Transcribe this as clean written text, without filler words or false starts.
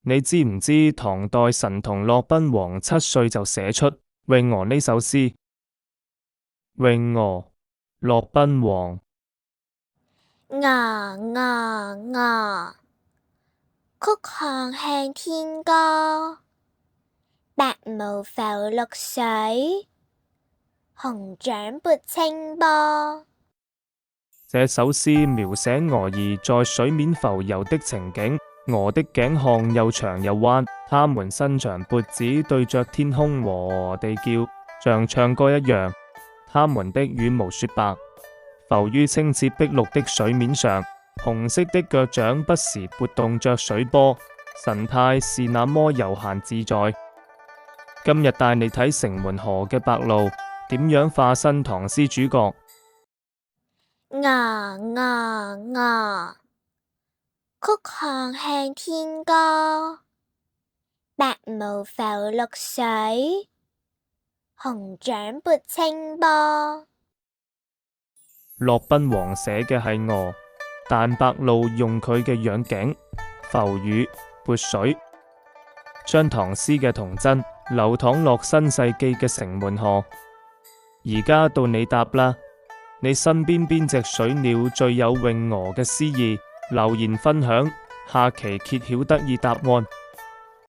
你知唔知唐代神童駱賓王7歲就寫出詠鵝呢首詩？詠鵝，駱賓王。鵝鵝鵝，曲項向天歌。白毛浮綠水，紅掌撥清波。這首詩描寫鵝兒在水面浮游的情景。鵝的頸項又長又彎，它們伸長脖子對着天空和地叫，像唱歌一樣。它們的羽毛雪白，浮於清澈碧綠的水面上，紅色的腳掌不時撥動着水波，神態是那麼悠閒自在。今日帶你睇城門河嘅白鷺點樣化身唐詩主角。鵝鵝鵝，曲項向天歌。白毛浮綠水，紅掌撥清波。駱賓王寫嘅係鵝，但白鷺用佢嘅仰頸、浮羽、撥水，將唐詩嘅童真流淌落新世紀嘅城門河。而家到你答啦，你身邊邊隻水鳥最有詠鵝嘅詩意？留言分享，下期揭曉得意答案。